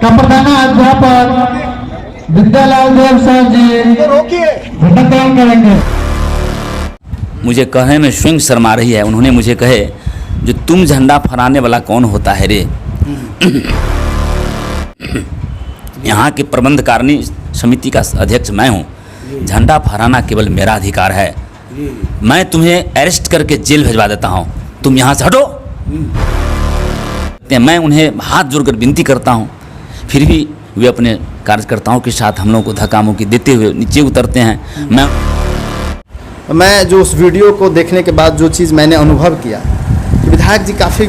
का प्रधानाध्यापक विद्यालाल देव सर जी झंडा तोलन करेंगे। मुझे कहे में स्वयं शर्मा रही है। उन्होंने मुझे कहे जो तुम झंडा फहराने वाला कौन होता है रे। यहाँ की प्रबंध कारिणी समिति का अध्यक्ष मैं हूँ। झंडा फहराना केवल मेरा अधिकार है। मैं तुम्हें अरेस्ट करके जेल भिजवा देता हूँ, तुम यहाँ से हटो। मैं उन्हें हाथ जोड़कर विनती करता हूँ, फिर भी वे अपने कार्यकर्ताओं के साथ हम लोगों को धक्का मुक्की देते हुए नीचे उतरते हैं। मैं जो उस वीडियो को देखने के बाद जो चीज़ मैंने अनुभव किया, विधायक जी काफ़ी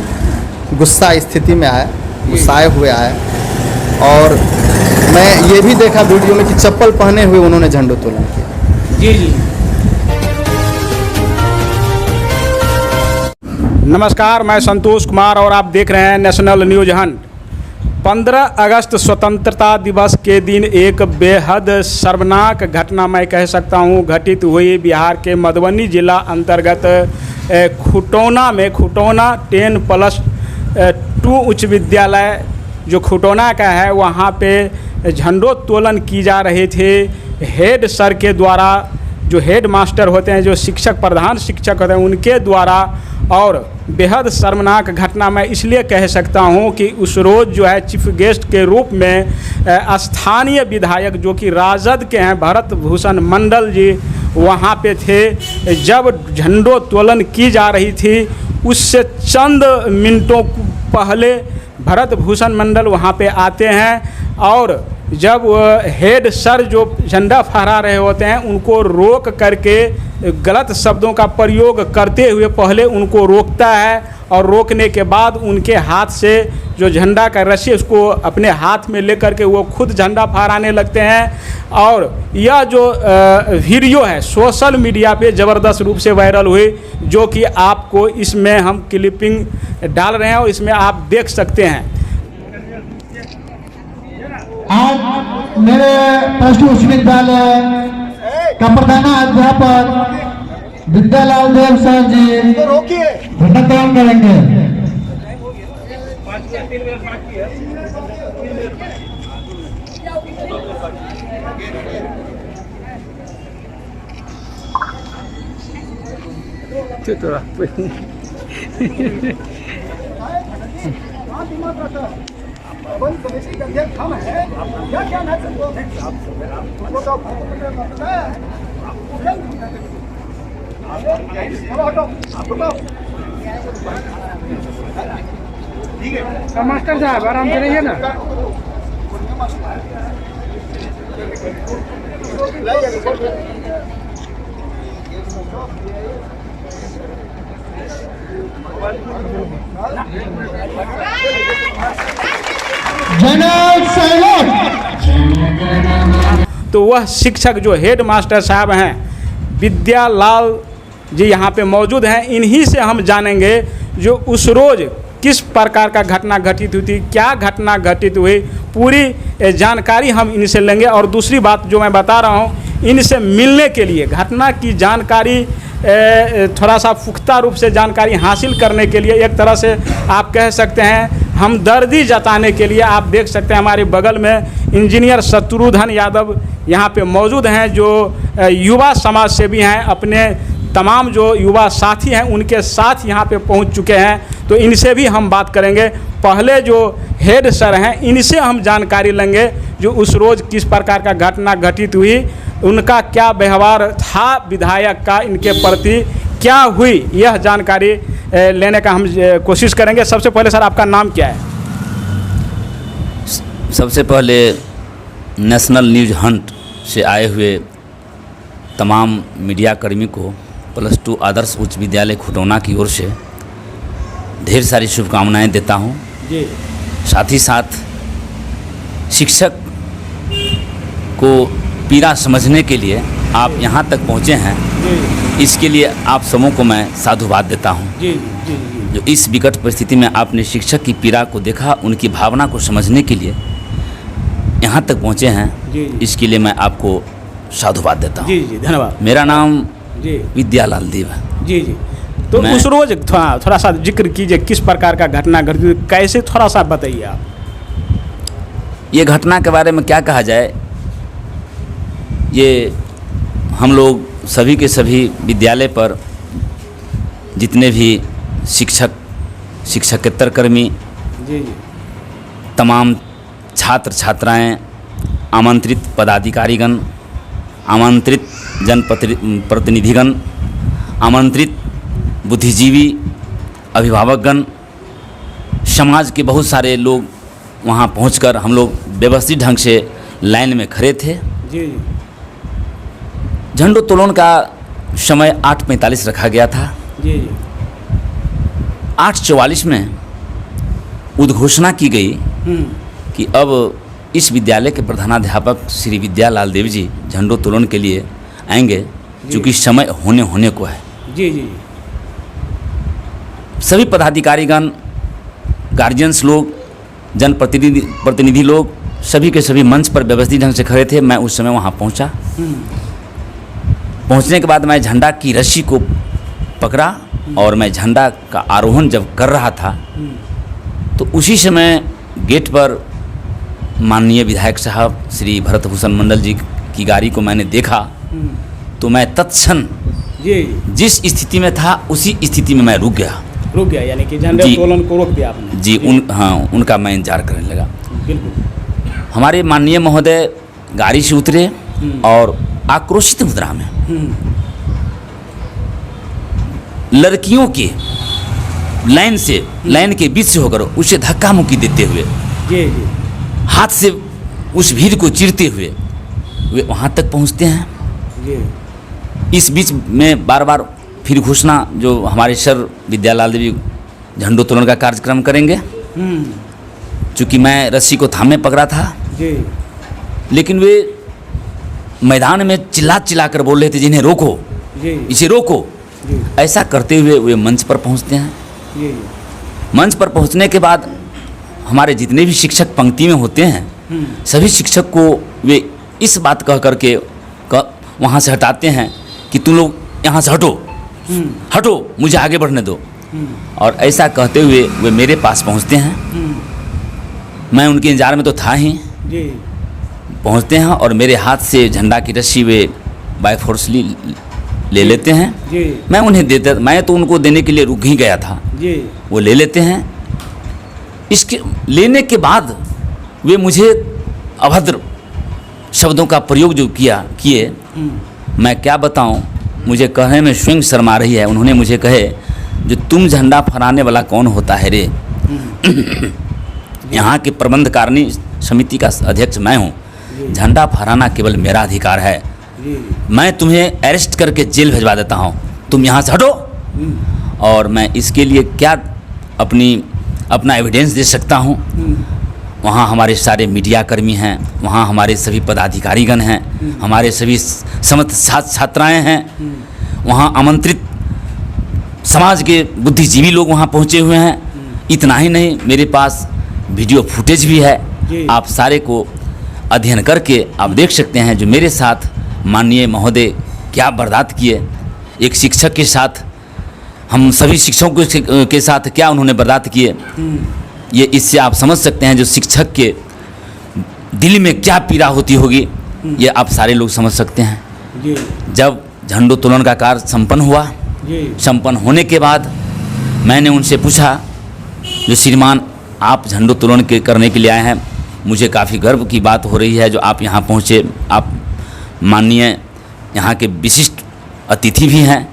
गुस्सा स्थिति में आए, गुस्साए हुए आए। और मैं ये भी देखा वीडियो में कि चप्पल पहने हुए उन्होंने झंडोत्तोलन किया। जी जी। नमस्कार, मैं संतोष कुमार और आप देख रहे हैं नेशनल न्यूज हंट। 15 अगस्त स्वतंत्रता दिवस के दिन एक बेहद शर्मनाक घटना मैं कह सकता हूं घटित हुई बिहार के मधुबनी जिला अंतर्गत खुटौना में। खुटौना 10+2 उच्च विद्यालय जो खुटौना का है, वहां पे झंडोत्तोलन की जा रहे थे। हेड सर के द्वारा, जो हेड मास्टर होते हैं, जो शिक्षक प्रधान शिक्षक होते हैं, उनके द्वारा। और बेहद शर्मनाक घटना मैं इसलिए कह सकता हूं कि उस रोज़ जो है चीफ गेस्ट के रूप में स्थानीय विधायक जो कि राजद के हैं, भरत भूषण मंडल जी वहां पे थे। जब झंडोत्तोलन की जा रही थी, उससे चंद मिनटों पहले भरत भूषण मंडल वहां पे आते हैं और जब हेड सर जो झंडा फहरा रहे होते हैं, उनको रोक करके गलत शब्दों का प्रयोग करते हुए पहले उनको रोकता है और रोकने के बाद उनके हाथ से जो झंडा का रस्सी उसको अपने हाथ में लेकर के वो खुद झंडा फहराने लगते हैं। और यह जो वीडियो है सोशल मीडिया पे ज़बरदस्त रूप से वायरल हुई, जो कि आपको इसमें हम क्लिपिंग डाल रहे हैं और इसमें आप देख सकते हैं। आज मेरे प्लस टू विश्वविद्यालय का प्रधानाध्यापक विद्यालाल देव सर जी झंडा तोलन करेंगे। हम हैं क्या क्या है हमको तो पता है। मास्टर साहब आराम से रहिए ना। तो वह शिक्षक जो हेड मास्टर साहब हैं विद्यालाल जी यहाँ पे मौजूद हैं। इन्हीं से हम जानेंगे जो उस रोज़ किस प्रकार का घटना घटित हुई थी, क्या घटना घटित हुई, पूरी जानकारी हम इनसे लेंगे। और दूसरी बात जो मैं बता रहा हूँ, इनसे मिलने के लिए घटना की जानकारी थोड़ा सा पुख्ता रूप से जानकारी हासिल करने के लिए, एक तरह से आप कह सकते हैं हमदर्दी जताने के लिए, आप देख सकते हैं हमारे बगल में इंजीनियर शत्रुघ्न यादव यहाँ पे मौजूद हैं, जो युवा समाज सेवी हैं। अपने तमाम जो युवा साथी हैं उनके साथ यहाँ पे पहुँच चुके हैं, तो इनसे भी हम बात करेंगे। पहले जो हेड सर हैं इनसे हम जानकारी लेंगे जो उस रोज़ किस प्रकार का घटना घटित हुई, उनका क्या व्यवहार था विधायक का इनके प्रति, क्या हुई, यह जानकारी लेने का हम कोशिश करेंगे। सबसे पहले सर आपका नाम क्या है? सबसे पहले नेशनल न्यूज हंट से आए हुए तमाम मीडिया कर्मी को +2 आदर्श उच्च विद्यालय खुटौना की ओर से ढेर सारी शुभकामनाएं देता हूं जी। साथ ही साथ शिक्षक को पीड़ा समझने के लिए आप यहां तक पहुंचे हैं जी। इसके लिए आप सबों को मैं साधुवाद देता हूं जी, जी, जी। जो इस विकट परिस्थिति में आपने शिक्षक की पीड़ा को देखा, उनकी भावना को समझने के लिए यहाँ तक पहुँचे हैं जी। इसके लिए मैं आपको साधुवाद देता हूँ। जी जी, धन्यवाद। मेरा नाम जी विद्यालाल देव है। जी जी। तो उस रोज़ थोड़ा सा जिक्र कीजिए, किस प्रकार का घटना घटी, कैसे, थोड़ा सा बताइए आप। ये घटना के बारे में क्या कहा जाए, ये हम लोग सभी के सभी विद्यालय पर जितने भी शिक्षक, शिक्षकेतर कर्मी, जी जी, तमाम छात्र छात्राएं, आमंत्रित पदाधिकारीगण, आमंत्रित जनप्रतिनिधिगण, आमंत्रित बुद्धिजीवी, अभिभावकगण, समाज के बहुत सारे लोग वहाँ पहुंचकर हम लोग व्यवस्थित ढंग से लाइन में खड़े थे। जी जी, झंडोत्तोलन का समय 8:45 रखा गया था। जी जी, 8:44 में उद्घोषणा की गई कि अब इस विद्यालय के प्रधानाध्यापक श्री विद्यालाल देव जी झंडोत्तोलन के लिए आएंगे, क्योंकि समय होने को है। जी जी, सभी पदाधिकारीगण, गार्जियंस लोग, प्रतिनिधि लोग, सभी के सभी मंच पर व्यवस्थित ढंग से खड़े थे। मैं उस समय वहाँ पहुँचा। पहुँचने के बाद मैं झंडा की रस्सी को पकड़ा और मैं झंडा का आरोहण जब कर रहा था तो उसी समय गेट पर माननीय विधायक साहब श्री भरत भूषण मंडल जी की गाड़ी को मैंने देखा। तो मैं तत्क्षण जी, जिस स्थिति में था उसी स्थिति में मैं रुक गया, यानी कि झंडोत्तोलन को रोक दिया आपने। जी, उनका मैं इंतजार करने लगा। बिल्कुल। हमारे माननीय महोदय गाड़ी से उतरे और आक्रोशित मुद्रा में लड़कियों के लाइन के बीच से होकर उसे धक्का मुक्की देते हुए, जी जी, हाथ से उस भीड़ को चीरते हुए वे वहाँ तक पहुँचते हैं। जी, इस बीच में बार बार फिर घोषणा जो हमारे सर विद्यालाल देवी झंडोत्तोलन का कार्यक्रम करेंगे, चूँकि मैं रस्सी को थामे पकड़ा था। जी, लेकिन वे मैदान में चिल्ला कर बोल रहे थे, जिन्हें रोको, जी, इसे रोको। जी, ऐसा करते हुए वे मंच पर पहुंचते हैं। जी, मंच पर पहुंचने के बाद हमारे जितने भी शिक्षक पंक्ति में होते हैं सभी शिक्षक को वे इस बात कह करके वहाँ से हटाते हैं कि तुम लोग यहाँ से हटो, मुझे आगे बढ़ने दो। और ऐसा कहते हुए वे मेरे पास पहुँचते हैं। मैं उनके इंतजार में तो था ही। जी, पहुँचते हैं और मेरे हाथ से झंडा की रस्सी वे बाय फोर्सली ले लेते हैं। जी, मैं तो उनको देने के लिए रुक ही गया था। जी, वो ले लेते हैं। इसके लेने के बाद वे मुझे अभद्र शब्दों का प्रयोग जो किए, मैं क्या बताऊं, मुझे कहने में स्वयं शर्मा रही है। उन्होंने मुझे कहे, जो तुम झंडा फहराने वाला कौन होता है रे? यहाँ के प्रबंध कारिणी समिति का अध्यक्ष मैं हूँ। झंडा फहराना केवल मेरा अधिकार है। मैं तुम्हें अरेस्ट करके जेल भिजवा देता हूँ, तुम यहाँ से हटो। और मैं इसके लिए क्या अपना एविडेंस दे सकता हूँ? वहाँ हमारे सारे मीडिया कर्मी हैं, वहाँ हमारे सभी पदाधिकारीगण हैं, हमारे सभी समस्त छात्राएँ हैं, वहाँ आमंत्रित समाज के बुद्धिजीवी लोग वहाँ पहुँचे हुए हैं। इतना ही नहीं, मेरे पास वीडियो फुटेज भी है। आप सारे को अध्ययन करके आप देख सकते हैं जो मेरे साथ माननीय महोदय क्या बर्दाश्त किए। एक शिक्षक के साथ, हम सभी शिक्षकों के साथ क्या उन्होंने बर्दाश्त किए, ये इससे आप समझ सकते हैं जो शिक्षक के दिल में क्या पीड़ा होती होगी, ये आप सारे लोग समझ सकते हैं। जब झंडोत्तोलन का कार्य संपन्न हुआ, संपन्न होने के बाद मैंने उनसे पूछा, जो श्रीमान आप झंडोत्तोलन करने के लिए आए हैं, मुझे काफ़ी गर्व की बात हो रही है जो आप यहाँ पहुँचे। आप माननीय यहाँ के विशिष्ट अतिथि भी हैं,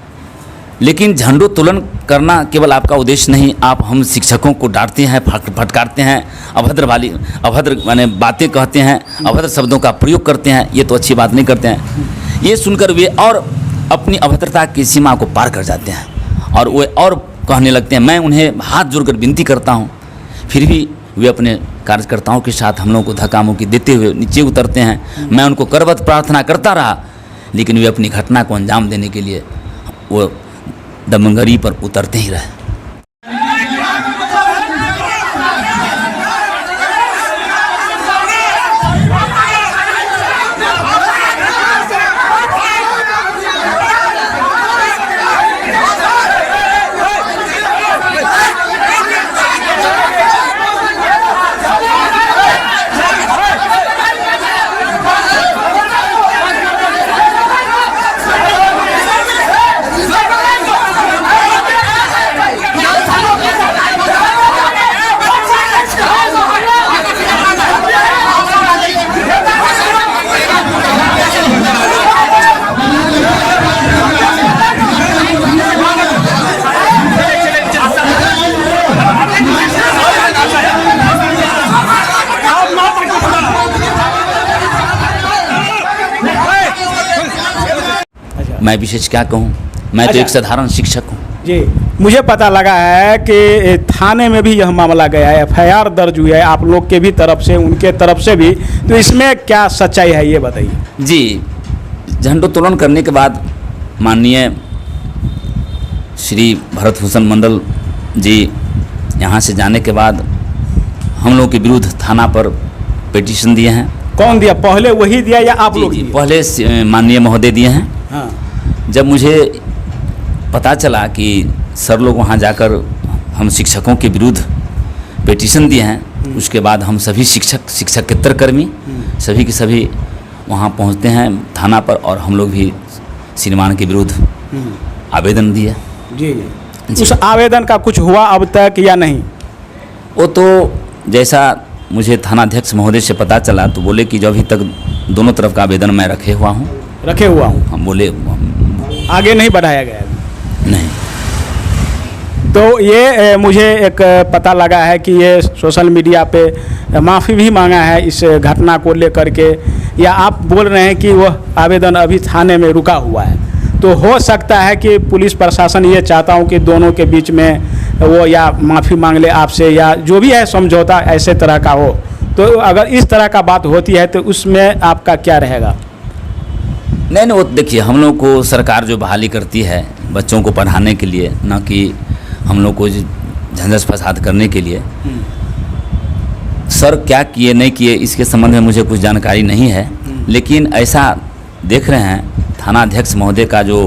लेकिन झंडोत्तोलन करना केवल आपका उद्देश्य नहीं, आप हम शिक्षकों को डांटते हैं, फटकारते हैं, अभद्र माने बातें कहते हैं, अभद्र शब्दों का प्रयोग करते हैं, ये तो अच्छी बात नहीं करते हैं। ये सुनकर वे और अपनी अभद्रता की सीमा को पार कर जाते हैं और वे और कहने लगते हैं। मैं उन्हें हाथ जोड़कर विनती करता हूँ, फिर भी वे अपने कार्यकर्ताओं के साथ हम लोगों को धक्का मुक्की देते हुए नीचे उतरते हैं। मैं उनको करबद्ध प्रार्थना करता रहा, लेकिन वे अपनी घटना को अंजाम देने के लिए वो दमनगरी पर उतरते ही रहे। मैं विशेष क्या कहूँ, मैं तो अच्छा। एक साधारण शिक्षक हूँ। जी, मुझे पता लगा है कि थाने में भी यह मामला गया है, एफआईआर दर्ज हुई है आप लोग के भी तरफ से, उनके तरफ से भी, तो इसमें क्या सच्चाई है ये बताइए। जी, झंडोत्तोलन करने के बाद माननीय श्री भरत भूषण मंडल जी यहाँ से जाने के बाद हम लोग के विरुद्ध थाना पर पिटीशन दिए हैं। कौन दिया, पहले वही दिया या आप जी लोग जी, दिए? पहले माननीय महोदय दिए हैं। हाँ, जब मुझे पता चला कि सर लोग वहाँ जाकर हम शिक्षकों के विरुद्ध पिटीशन दिए हैं, उसके बाद हम सभी शिक्षकेतर कर्मी सभी के सभी वहाँ पहुँचते हैं थाना पर, और हम लोग भी श्रीमान के विरुद्ध आवेदन दिए। जी, जी। उस आवेदन का कुछ हुआ अब तक या नहीं? वो तो जैसा मुझे थानाध्यक्ष महोदय से पता चला तो बोले कि जो अभी तक दोनों तरफ का आवेदन मैं रखे हुआ हूँ। रखे हुआ हूँ, हम बोले आगे नहीं बढ़ाया गया है। नहीं। तो ये मुझे एक पता लगा है कि ये सोशल मीडिया पे माफ़ी भी मांगा है इस घटना को लेकर के, या आप बोल रहे हैं कि वह आवेदन अभी थाने में रुका हुआ है। तो हो सकता है कि पुलिस प्रशासन ये चाहता हूँ कि दोनों के बीच में वो या माफ़ी मांग ले आपसे, या जो भी है समझौता ऐसे तरह का हो। तो अगर इस तरह का बात होती है तो उसमें आपका क्या रहेगा? नहीं, वो देखिए, हम लोग को सरकार जो बहाली करती है बच्चों को पढ़ाने के लिए, ना कि हम लोग को झंझट फसाद करने के लिए। सर क्या किए नहीं किए इसके संबंध में मुझे कुछ जानकारी नहीं है, लेकिन ऐसा देख रहे हैं थानाध्यक्ष महोदय का जो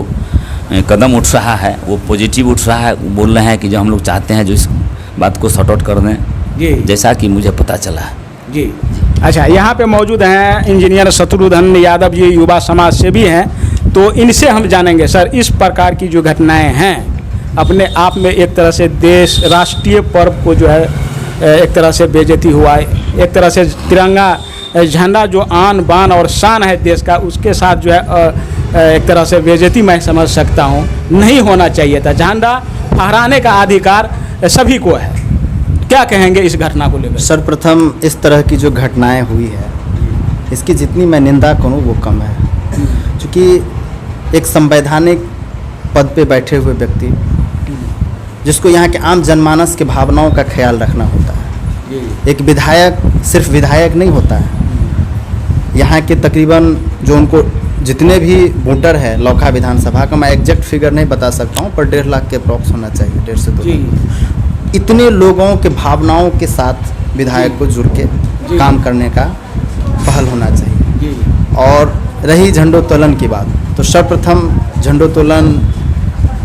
कदम उठ रहा है वो पॉजिटिव उठ रहा है। वो बोल रहे हैं कि जो हम लोग चाहते हैं जो इस बात को सॉर्ट आउट कर दें, जी, जैसा कि मुझे पता चला है। जी। अच्छा, यहाँ पे मौजूद हैं इंजीनियर शत्रुघ्न यादव जी, युवा समाज सेवी हैं, तो इनसे हम जानेंगे सर इस प्रकार की जो घटनाएं हैं अपने आप में एक तरह से देश राष्ट्रीय पर्व को जो है एक तरह से बेइज्जती हुआ है, एक तरह से तिरंगा झंडा जो आन बान और शान है देश का, उसके साथ जो है एक तरह से बेइज्जती मैं समझ सकता हूँ, नहीं होना चाहिए था। झंडा फहराने का अधिकार सभी को है। क्या कहेंगे इस घटना को लेकर? सर्वप्रथम इस तरह की जो घटनाएं हुई है इसकी जितनी मैं निंदा करूं वो कम है, क्योंकि एक संवैधानिक पद पे बैठे हुए व्यक्ति जिसको यहाँ के आम जनमानस के भावनाओं का ख्याल रखना होता है। एक विधायक सिर्फ विधायक नहीं होता है, यहाँ के तकरीबन जो उनको जितने भी वोटर है लौका विधानसभा का, मैं एग्जैक्ट फिगर नहीं बता सकता हूँ, पर 1.5 लाख के अप्रॉक्स होना चाहिए, 1.5 से 2 लाख। इतने लोगों के भावनाओं के साथ विधायक को जुड़ के काम करने का पहल होना चाहिए। और रही झंडोत्तोलन की बात, तो सर्वप्रथम झंडोत्तोलन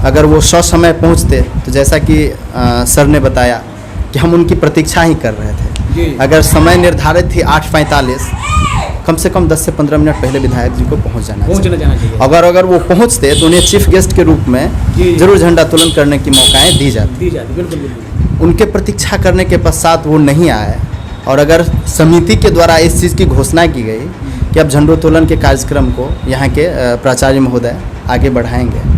अगर वो ससमय पहुँचते तो जैसा कि सर ने बताया कि हम उनकी प्रतीक्षा ही कर रहे थे। अगर समय निर्धारित थी 8:45, कम से कम 10 से 15 मिनट पहले विधायक जी को पहुंच जाना चाहिए। अगर वो पहुंचते तो उन्हें चीफ गेस्ट के रूप में जरूर झंडोत्तोलन करने की मौकाएं दी जाती। बिल्कुल। उनके प्रतीक्षा करने के पश्चात वो नहीं आए, और अगर समिति के द्वारा इस चीज़ की घोषणा की गई कि अब झंडोत्तोलन के कार्यक्रम को यहाँ के प्राचार्य महोदय आगे बढ़ाएंगे,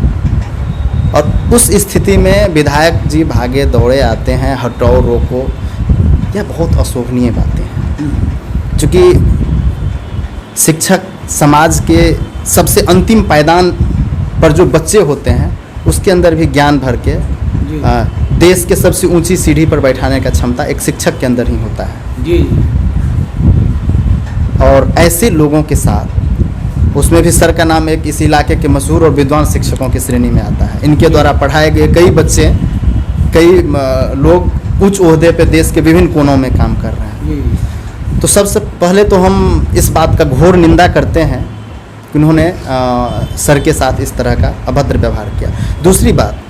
और उस स्थिति में विधायक जी भागे दौड़े आते हैं, हटाओ रोको, यह बहुत अशोभनीय बातें हैं। चूँकि शिक्षक समाज के सबसे अंतिम पायदान पर जो बच्चे होते हैं उसके अंदर भी ज्ञान भर के देश के सबसे ऊंची सीढ़ी पर बैठाने का क्षमता एक शिक्षक के अंदर ही होता है जी। और ऐसे लोगों के साथ, उसमें भी सर का नाम एक इस इलाके के मशहूर और विद्वान शिक्षकों की श्रेणी में आता है। इनके द्वारा पढ़ाए गए कई बच्चे, कई लोग उच्च ओहदे पे देश के विभिन्न कोनों में काम कर रहे हैं। तो सबसे पहले तो हम इस बात का घोर निंदा करते हैं कि उन्होंने सर के साथ इस तरह का अभद्र व्यवहार किया। दूसरी बात,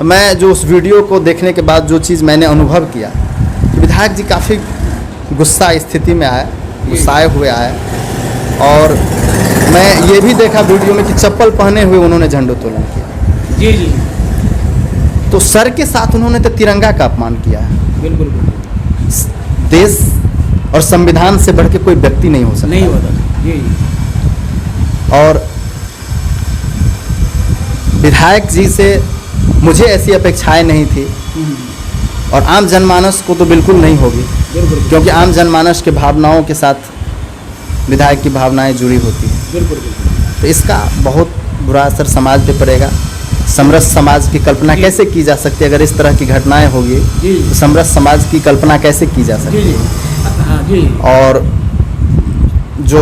मैं जो उस वीडियो को देखने के बाद जो चीज़ मैंने अनुभव किया कि विधायक जी काफ़ी गुस्सा स्थिति में आए, गुस्साए हुए आए, और मैं ये भी देखा वीडियो में कि चप्पल पहने हुए उन्होंने झंडोत्तोलन किया। जी जी। तो सर के साथ उन्होंने तो तिरंगा का अपमान किया है। बिल्कुल। देश और संविधान से बढ़ के कोई व्यक्ति नहीं हो सकता। नहीं होता जी। और विधायक जी से मुझे ऐसी अपेक्षाएं नहीं थी, और आम जनमानस को तो बिल्कुल नहीं होगी, क्योंकि आम जनमानस के भावनाओं के साथ विधायक की भावनाएं जुड़ी होती हैं। बिल्कुल। तो इसका बहुत बुरा असर समाज पे पड़ेगा। समरस समाज की कल्पना कैसे की जा सकती है? अगर इस तरह की घटनाएं होगी तो समरस समाज की कल्पना कैसे की जा सकती है? और जो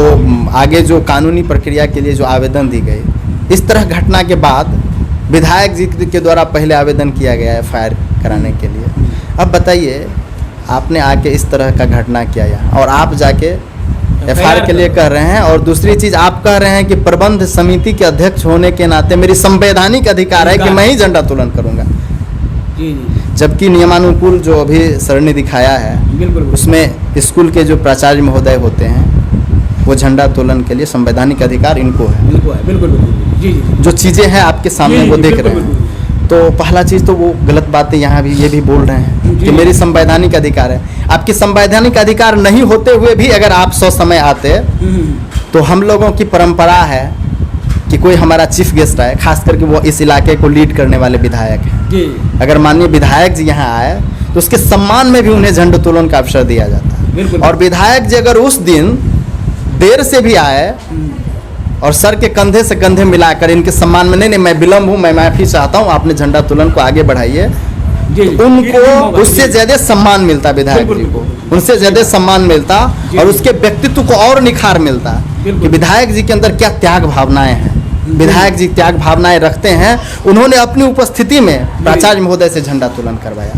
आगे जो कानूनी प्रक्रिया के लिए जो आवेदन दी गई, इस तरह घटना के बाद विधायक जी के द्वारा पहले आवेदन किया गया है FIR कराने के लिए। अब बताइए, आपने आके इस तरह का घटना किया यहाँ, और आप जाके FIR के लिए कह रहे हैं। और दूसरी चीज़, आप कह रहे हैं कि प्रबंध समिति के अध्यक्ष होने के नाते मेरी संवैधानिक अधिकार है कि मैं ही झंडा तोलन करूँगा। जबकि नियमानुकूल जो अभी सर ने दिखाया है, उसमें स्कूल के जो प्राचार्य महोदय होते हैं वो झंडा तोलन के लिए संवैधानिक अधिकार इनको है। बिल्कुल। जो चीज़ें हैं आपके सामने वो देख रहे हैं। तो पहला चीज़ तो वो गलत बातें यहाँ भी ये भी बोल रहे हैं कि मेरी संवैधानिक अधिकार है। आपकी संवैधानिक अधिकार नहीं होते हुए भी अगर आप समय आते तो हम लोगों की परंपरा है कि कोई हमारा चीफ गेस्ट आए, खास करके वो इस इलाके को लीड करने वाले विधायक हैं। अगर माननीय विधायक जी यहाँ आए तो उसके सम्मान में भी उन्हें झंडोत्तोलन का अवसर दिया जाता है। और विधायक जी अगर उस दिन देर से भी आए और सर के कंधे से कंधे मिलाकर इनके सम्मान में, नहीं मैं विलम्ब हूँ, मैं माफ़ी चाहता हूँ, आपने झंडा तोलन को आगे बढ़ाइए, उनको उससे ज़्यादा सम्मान मिलता विधायक जी को, उनसे ज़्यादा सम्मान मिलता और उसके व्यक्तित्व को और निखार मिलता कि विधायक जी के अंदर क्या त्याग भावनाएं हैं। विधायक जी त्याग भावनाएं रखते हैं। उन्होंने अपनी उपस्थिति में प्राचार्य महोदय से झंडा तोलन करवाया।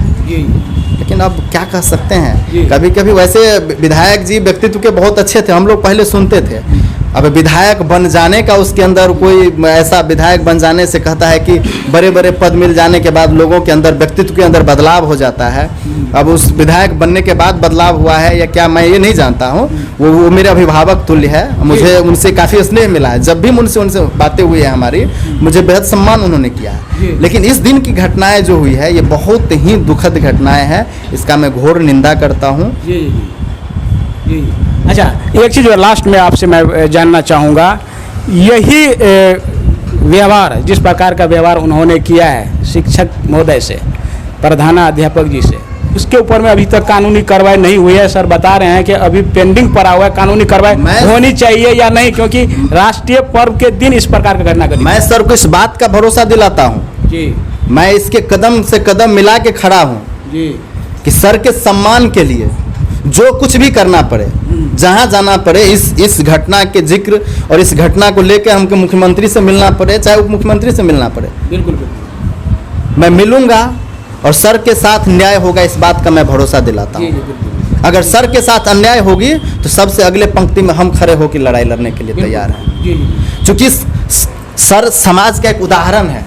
लेकिन अब क्या कह सकते हैं, कभी कभी वैसे विधायक जी व्यक्तित्व के बहुत अच्छे थे, हम लोग पहले सुनते थे। अब विधायक बन जाने का उसके अंदर कोई ऐसा विधायक बन जाने से कहता है कि बड़े बड़े पद मिल जाने के बाद लोगों के अंदर व्यक्तित्व के अंदर बदलाव हो जाता है। अब उस विधायक बनने के बाद बदलाव हुआ है या क्या, मैं ये नहीं जानता हूँ। वो मेरे अभिभावक तुल्य है, मुझे उनसे काफ़ी स्नेह मिला है। जब भी उनसे बातें हुई है हमारी, मुझे बेहद सम्मान उन्होंने किया है। लेकिन इस दिन की घटनाएँ जो हुई है ये बहुत ही दुखद घटनाएँ हैं, इसका मैं घोर निंदा करता हूँ। अच्छा, एक चीज़ लास्ट में आपसे मैं जानना चाहूँगा, यही व्यवहार, जिस प्रकार का व्यवहार उन्होंने किया है शिक्षक महोदय से, प्रधानाध्यापक जी से, उसके ऊपर में अभी तक कानूनी कार्रवाई नहीं हुई है। सर बता रहे हैं कि अभी पेंडिंग पड़ा हुआ है, कानूनी कार्रवाई होनी चाहिए या नहीं, क्योंकि राष्ट्रीय पर्व के दिन इस प्रकार का घटना घटी। मैं सर को इस बात का भरोसा दिलाता हूँ जी, मैं इसके कदम से कदम मिला के खड़ा हूँ जी कि सर के सम्मान के लिए जो कुछ भी करना पड़े, जहाँ जाना पड़े, इस घटना के जिक्र और इस घटना को लेकर हमको मुख्यमंत्री से मिलना पड़े, चाहे उप मुख्यमंत्री से मिलना पड़े, बिल्कुल मैं मिलूंगा और सर के साथ न्याय होगा, इस बात का मैं भरोसा दिलाता हूँ। अगर सर के साथ अन्याय होगी तो सबसे अगले पंक्ति में हम खड़े होकर लड़ाई लड़ने के लिए तैयार हैं। चूँकि सर समाज का एक उदाहरण है,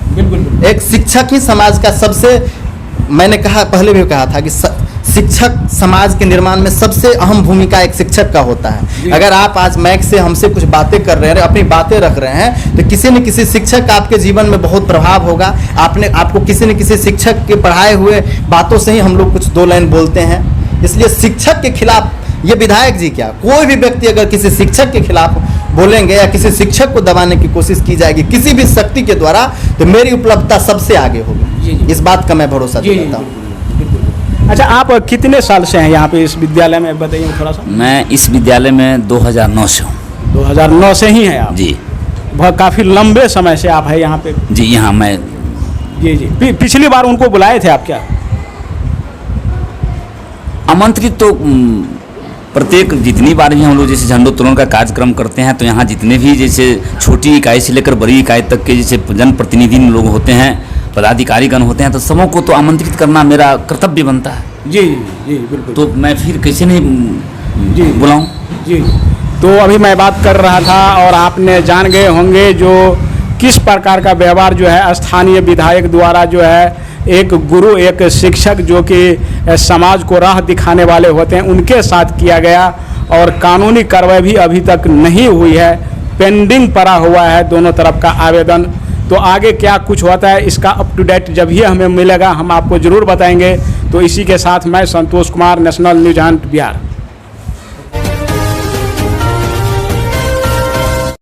एक शिक्षक ही समाज का सबसे, मैंने कहा पहले भी कहा था कि शिक्षक समाज के निर्माण में सबसे अहम भूमिका एक शिक्षक का होता है। अगर आप आज मैक से हमसे कुछ बातें कर रहे हैं, अपनी बातें रख रहे हैं, तो किसी न किसी शिक्षक का आपके जीवन में बहुत प्रभाव होगा। आपको किसी न किसी शिक्षक के पढ़ाए हुए बातों से ही हम लोग कुछ दो लाइन बोलते हैं। इसलिए शिक्षक के खिलाफ, ये विधायक जी क्या, कोई भी व्यक्ति अगर किसी शिक्षक के खिलाफ बोलेंगे या किसी शिक्षक को दबाने की कोशिश की जाएगी किसी भी शक्ति के द्वारा, तो मेरी उपलब्धता सबसे आगे होगी। इस बात का मैं भरोसा देता हूँ। अच्छा, आप कितने साल से हैं यहाँ पे इस विद्यालय में, बताइए थोड़ा सा। मैं इस विद्यालय में 2009 से हूँ। 2009 से ही हैं आप जी? बहुत काफ़ी लंबे समय से आप हैं यहाँ पे जी? यहाँ मैं जी पिछली बार उनको बुलाए थे आप क्या? आमंत्रित तो प्रत्येक जितनी बार भी हम लोग जैसे झंडोत्तोलन का कार्यक्रम करते हैं तो यहाँ जितने भी जैसे छोटी इकाई से लेकर बड़ी इकाई तक के जैसे जनप्रतिनिधि लोग होते हैं, पदाधिकारीगण होते हैं, तो सबों को तो आमंत्रित करना मेरा कर्तव्य बनता है। जी जी बिल्कुल। तो मैं फिर कैसे नहीं जी बुलाऊं? जी, तो अभी मैं बात कर रहा था और आपने जान गए होंगे जो किस प्रकार का व्यवहार जो है स्थानीय विधायक द्वारा जो है एक गुरु, एक शिक्षक जो कि समाज को राह दिखाने वाले होते हैं, उनके साथ किया गया। और कानूनी कार्रवाई भी अभी तक नहीं हुई है, पेंडिंग पड़ा हुआ है दोनों तरफ का आवेदन। तो आगे क्या कुछ होता है इसका अप टू डेट जब ही हमें मिलेगा हम आपको ज़रूर बताएंगे। तो इसी के साथ मैं Santosh Kumar, national news hunt Bihar.